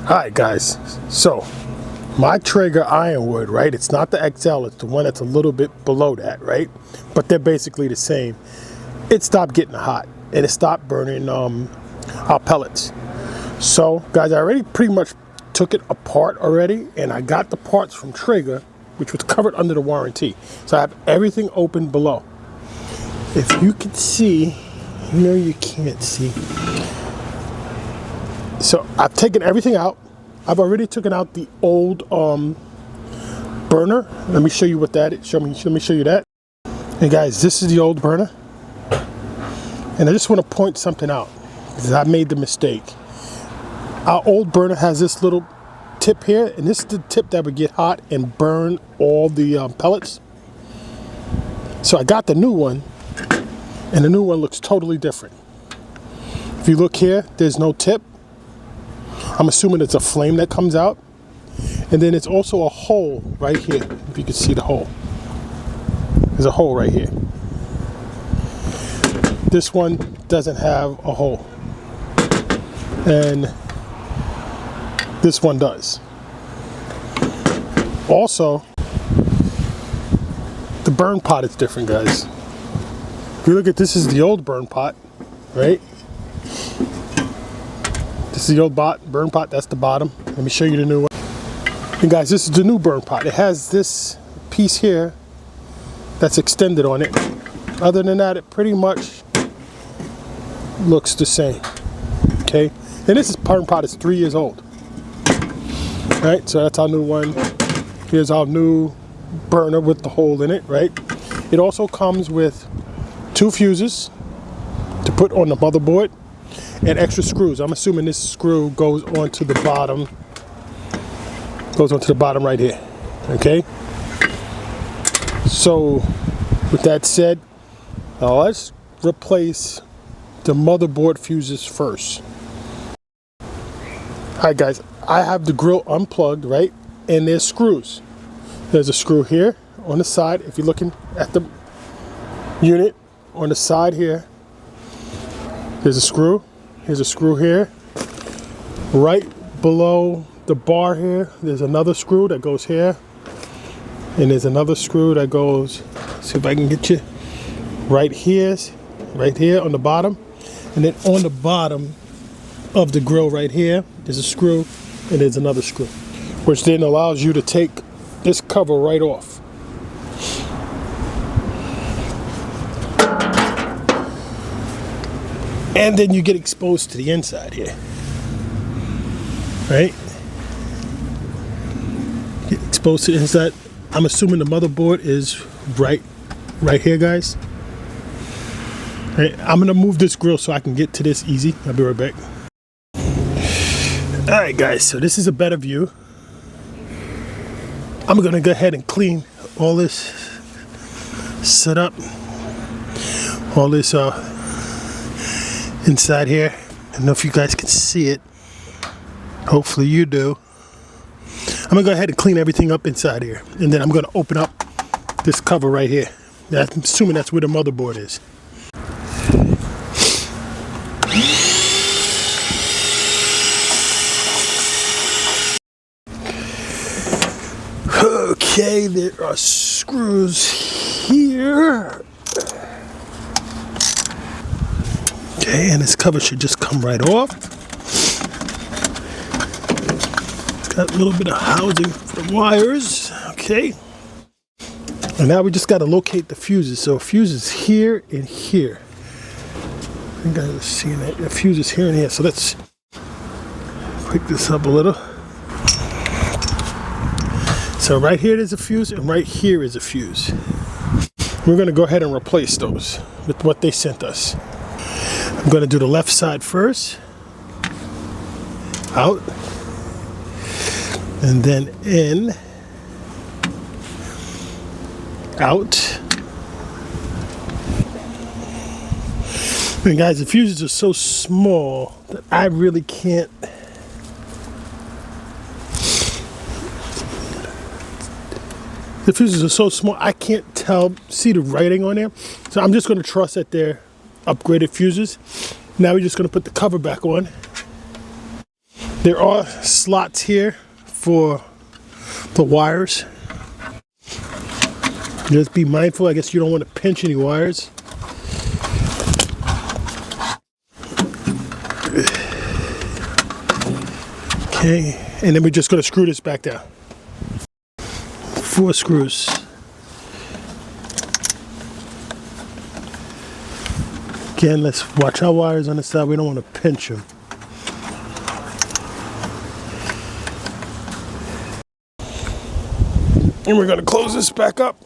Alright guys, so my Traeger ironwood, right? It's not the XL, it's the one that's a little bit below that, right? But they're basically the same. It stopped getting hot and it stopped burning our pellets. So guys, I already pretty much took it apart already, and I got the parts from Traeger, which was covered under the warranty. So I have everything open below. If you can see, no you can't see. So I've taken everything out. I've already taken out the old burner. Let me show you what that is. Let me show you that. And guys, this is the old burner. And I just want to point something out because I made the mistake. Our old burner has this little tip here, and this is the tip that would get hot and burn all the pellets. So I got the new one, and the new one looks totally different. If you look here, there's no tip. I'm assuming it's a flame that comes out. And then it's also a hole right here, if you can see the hole. There's a hole right here. This one doesn't have a hole. And this one does. Also, the burn pot is different, guys. If you look at this, is the old burn pot, right? This is the old burn pot, that's the bottom. Let me show you the new one. And guys, this is the new burn pot. It has this piece here that's extended on it. Other than that, it pretty much looks the same, okay? And this burn pot is 3 years old. Right, so that's our new one. Here's our new burner with the hole in it, right? It also comes with 2 fuses to put on the motherboard and extra screws. I'm assuming this screw goes onto the bottom. Goes onto the bottom right here. Okay? So, with that said, let's replace the motherboard fuses first. Alright guys, I have the grill unplugged, right? And there's screws. There's a screw here on the side. If you're looking at the unit on the side here, there's a screw. Here's a screw here. Right below the bar here, there's another screw that goes here. And there's another screw that goes, see if I can get you, right here on the bottom. And then on the bottom of the grill right here, there's a screw and there's another screw, which then allows you to take this cover right off. And then you get exposed to the inside here, right? Get exposed to the inside. I'm assuming the motherboard is right here, guys. Right, I'm gonna move this grill so I can get to this easy. I'll be right back. Alright guys, so this is a better view. I'm gonna go ahead and clean all this setup, all this inside here. I don't know if you guys can see it. Hopefully you do. I'm gonna go ahead and clean everything up inside here, and then I'm gonna open up this cover right here. I'm assuming that's where the motherboard is. Okay, there are screws here. Okay, and this cover should just come right off. It's got a little bit of housing for the wires. Okay. And now we just got to locate the fuses. So fuses here and here. I think I was seeing that. The fuses here and here. So let's pick this up a little. So right here there's a fuse, and right here is a fuse. We're going to go ahead and replace those with what they sent us. I'm going to do the left side first. Out. And then in. Out. And guys, the fuses are so small that I really can't. The fuses are so small, I can't see the writing on there. So I'm just going to trust that they're upgraded fuses. Now we're just going to put the cover back on. There are slots here for the wires. Just be mindful, I guess you don't want to pinch any wires. Okay, and then we're just going to screw this back down. 4 screws. Again, let's watch our wires on the side. We don't want to pinch them. And we're going to close this back up.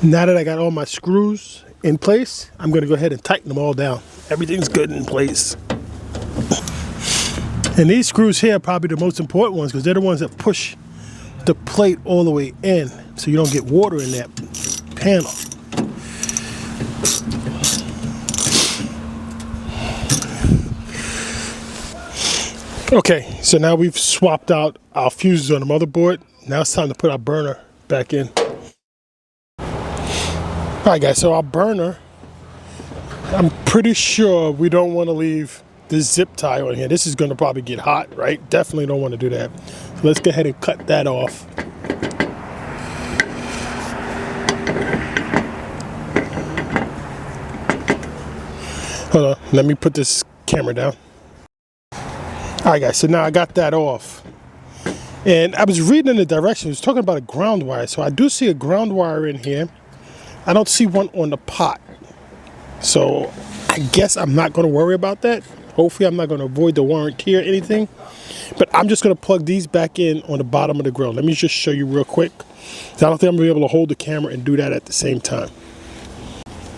Now that I got all my screws in place, I'm going to go ahead and tighten them all down. Everything's good in place. And these screws here are probably the most important ones because they're the ones that push the plate all the way in so you don't get water in that panel. Okay, so now we've swapped out our fuses on the motherboard. Now it's time to put our burner back in. Alright guys, so our burner, I'm pretty sure we don't want to leave this zip tie on here. This is going to probably get hot, right? Definitely don't want to do that. So let's go ahead and cut that off. Hold on, let me put this camera down. Alright guys, so now I got that off. And I was reading in the directions, it was talking about a ground wire. So I do see a ground wire in here. I don't see one on the pot. So I guess I'm not going to worry about that. Hopefully I'm not going to avoid the warranty or anything. But I'm just going to plug these back in on the bottom of the grill. Let me just show you real quick. I don't think I'm going to be able to hold the camera and do that at the same time.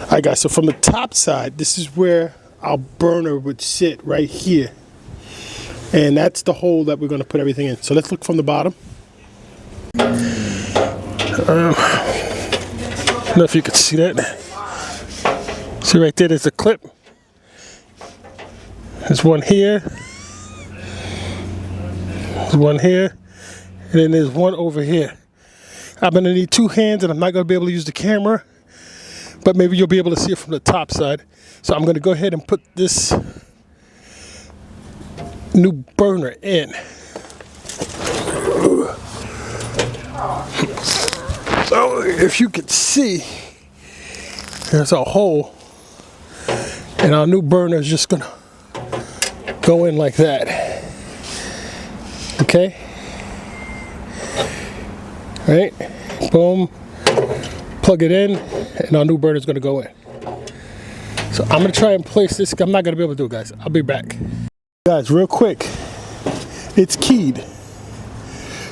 Alright guys, so from the top side, this is where our burner would sit right here. And that's the hole that we're going to put everything in. So let's look from the bottom. I don't know if you can see that. See right there, there's a clip. There's one here. There's one here. And then there's one over here. I'm going to need 2 hands and I'm not going to be able to use the camera. But maybe you'll be able to see it from the top side. So I'm going to go ahead and put this new burner in. So if you can see, there's a hole and our new burner is just gonna go in like that. Okay, right, boom, plug it in and our new burner is gonna go in. So I'm gonna try and place this. I'm not gonna be able to do it, guys. I'll be back. Guys, real quick, it's keyed.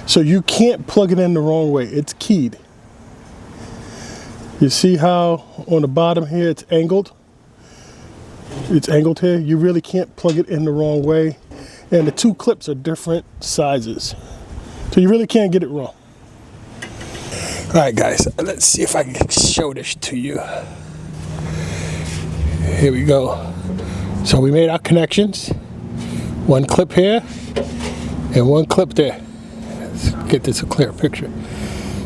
So you can't plug it in the wrong way. It's keyed. You see how on the bottom here it's angled? It's angled here. You really can't plug it in the wrong way. And the 2 clips are different sizes. So you really can't get it wrong. Alright guys, let's see if I can show this to you. Here we go. So we made our connections. 1 clip here and 1 clip there. Let's get this a clear picture.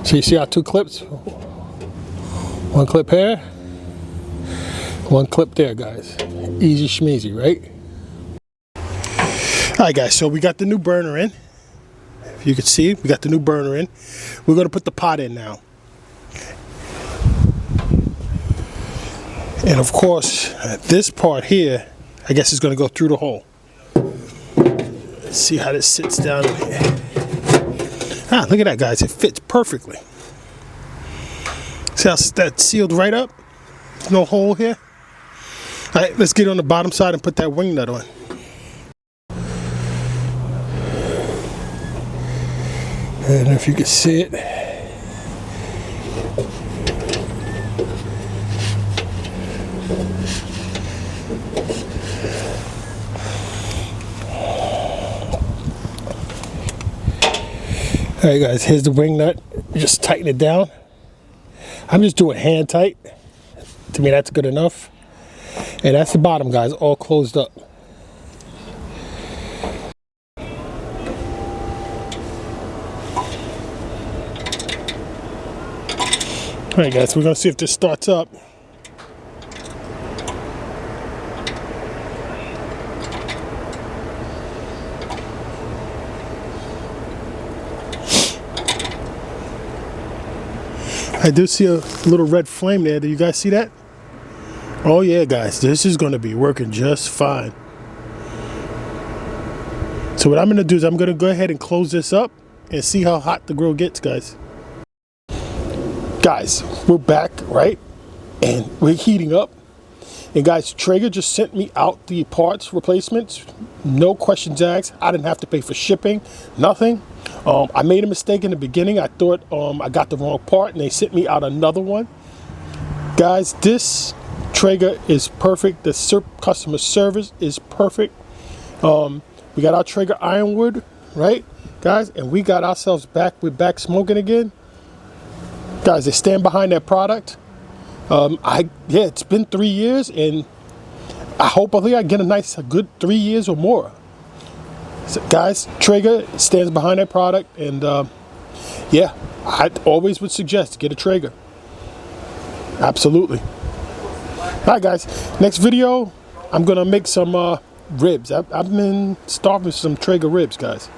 So you see our 2 clips? 1 clip here, 1 clip there, guys. Easy schmeezy, right? Alright guys, so we got the new burner in. If you can see, we got the new burner in. We're going to put the pot in now. And of course, this part here, I guess is going to go through the hole. Let's see how this sits down in here. Ah, look at that, guys. It fits perfectly. See how that's sealed right up? There's no hole here. All right, let's get on the bottom side and put that wing nut on. I don't know if you can see it. All right, guys, here's the wing nut. Just tighten it down. I'm just doing hand tight. To me, that's good enough. And that's the bottom, guys, all closed up. All right, guys, we're gonna see if this starts up. I do see a little red flame there. Do you guys see that? Oh yeah, guys, this is gonna be working just fine. So what I'm gonna do is I'm gonna go ahead and close this up and see how hot the grill gets, guys. Guys, we're back, right? And we're heating up. And guys, Traeger just sent me out the parts replacements. No questions asked. I didn't have to pay for shipping, nothing. I made a mistake in the beginning. I thought I got the wrong part and they sent me out another one. Guys, this Traeger is perfect. The customer service is perfect. We got our Traeger ironwood, right, guys? And we got ourselves back. We're back smoking again. Guys, they stand behind that product. Yeah, it's been 3 years and hopefully I get a good 3 years or more. So guys, Traeger stands behind that product, and yeah, I always would suggest get a Traeger. Absolutely. All right, guys, next video, I'm gonna make some ribs. I've been starving for some Traeger ribs, guys.